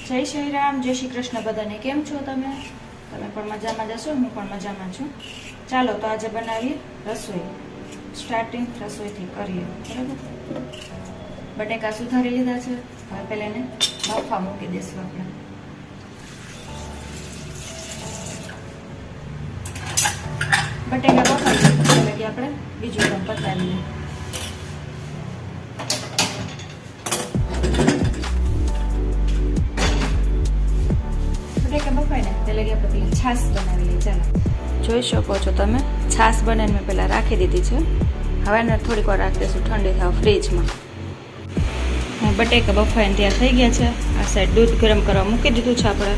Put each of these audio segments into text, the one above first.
જય શ્રી રામ, જય શ્રી કૃષ્ણ બધાને. કેમ છો તમે? તમે પણ મજામાં જશો, હું પણ મજામાં છું. ચાલો તો આજે બનાવીએ રસોઈ. સ્ટાર્ટિંગ રસોઈથી કરીએ, બરાબર. બટેકા સુધારી લીધા છે. હવે પહેલા એને બાફવા મૂકી દઈશું આપણે. બટેકા બફાઈ જાય એટલે કે આપણે બીજું કામ પતાવીએ. બફાઈ ને એટલે કે આપણે પેલા છાશ બનાવી લઈએ. ચાલો, જોઈ શકો છો તમે, છાશ બનાવીને મેં પહેલાં રાખી દીધી છે. હવે એને થોડીક વાર રાખી દઈશું ઠંડી થવા ફ્રીજમાં. બટેકા બફાઈને ત્યાં થઈ ગયા છે. આ સાઈડ દૂધ ગરમ કરવા મૂકી દીધું છે આપણે.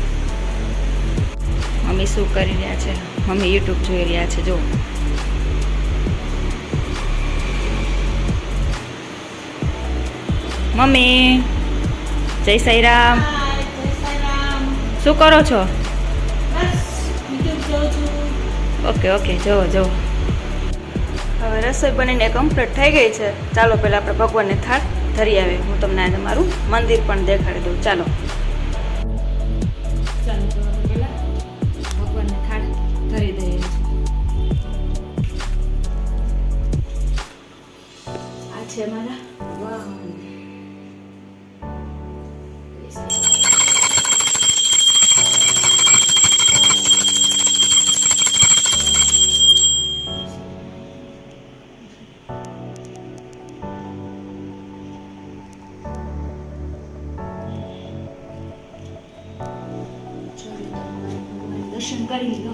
મમ્મી શું કરી રહ્યા છે? મમ્મી યુટ્યુબ જોઈ રહ્યા છે. જો મમ્મી, જય સાઈ રામ. શું કરો છો? ઓકે ઓકે, જવો જવો. હવે રસોઈ બનીને કમ્પ્લીટ થઈ ગઈ છે. ચાલો પહેલાં આપણે ભગવાનને થાળ ધરી આવે. હું તમને આજે મારું મંદિર પણ દેખાડી દઉં. ચાલો ચાલો તો પહેલાં ભગવાનને થાળ ધરી દઈએ છીએ. આ છે મારા વાહ. દર્શન કરી લીધો.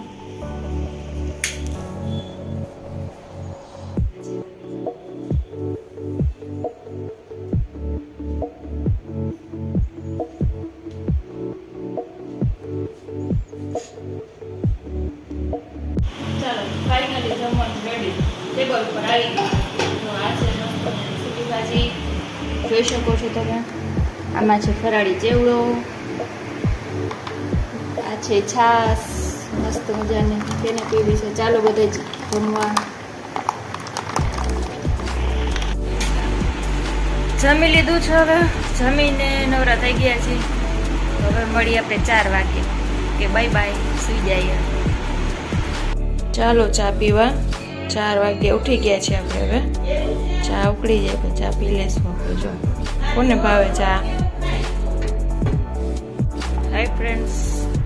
ચાલો ફાઇનલી જમવાનું રેડી ટેબલ ઉપર આવી ગયું. આ છે સૂકી ભાજી, જોઈ શકો છો તમે. આમાં છે ફરાળી ચેવડો, આ છે છાશ મસ્ત મજાની, તેને પીવી છે. ચાલો બધે જ જમવા. જમી લીધું છે. હવે જમીને નવરા થઈ ગયા છે. હવે મળીએ આપણે 4 વાગે. કે બાય બાય, સુઈ જઈએ. ચાલો ચા પીવા. 4 વાગે ઉઠી ગયા છે આપણે. હવે ચા ઉકળી જાય તો ચા પી લેશું આપણે. જો કોને ભાવે ચા? હાય ફ્રેન્ડ્સ,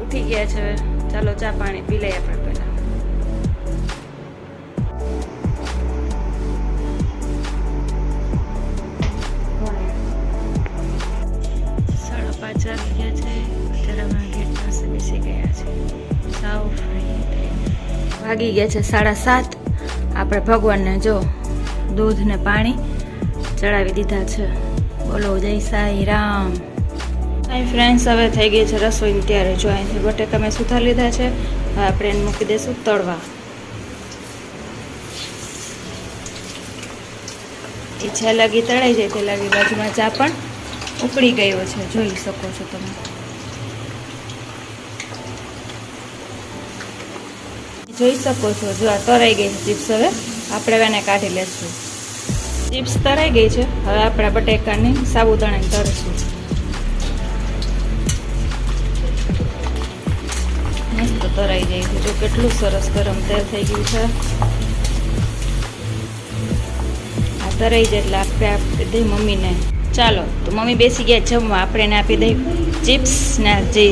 ઉઠી ગયા છે. ચાલો ચા પાણી પી લઈએ આપણે પહેલા. સાડા 5 વાગી ગયા છે. અત્યારે અમે ગેટ પાસે બેસી ગયા છે. સાવ ફ્રી વાગી ગયા છે 7:30. આપણે ભગવાનને જો દૂધ ને પાણી ચડાવી દીધા છે. બોલો જય સાઈ રામ. હાય ફ્રેન્ડ્સ, હવે થઈ ગઈ છે રસોઈની ત્યારે. જો અહીંથી બટેકા મેં સુધારી લીધા છે. હવે આપણે એને મૂકી દઈશું તળવા. એ છે લાગી તળાઈ જાય તે લાગી બાજુમાં ચા પણ ઉકળી ગયો છે. જોઈ શકો છો તમે. જોઈ શકો છો, જો આ તરાઈ ગઈ છે ચિપ્સ. હવે આપણે એને કાઢી લેશું. ચિપ્સ તરાઈ ગઈ છે. હવે આપણે બટેકાની સાબુદાણાની તળીશું. મસ્ત તરાઈ જાય છે. જો કેટલું સરસ ગરમ તેલ થઈ ગયું છે. આ તરાઈ જાય એટલે આપણે આપી દઈએ મમ્મીને. ચાલો તો મમ્મી બેસી ગયા જમવા. આપણે એને આપી દઈએ ચિપ્સ ને જે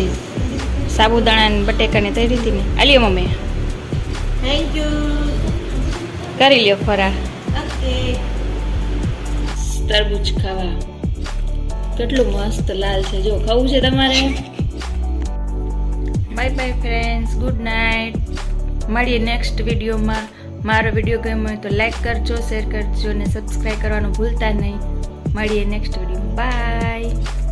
સાબુદાણા બટેકાની તળી હતી ને. આલીએ મમ્મી. Thank you. કરી લ્યો ફરાળ. ઓકે. તરબૂચ ખાવા. કેટલું મસ્ત લાલ છે. જો ખાવું છે તમારે? Bye bye friends, good night. મળીએ નેક્સ્ટ વિડીયોમાં. મારો વિડીયો ગમ્યો હોય તો લાઈક કરજો, શેર કરજો અને સબસ્ક્રાઈબ કરવાનું ભૂલતા નહીં. મળીએ નેક્સ્ટ વિડીયોમાં. બાય.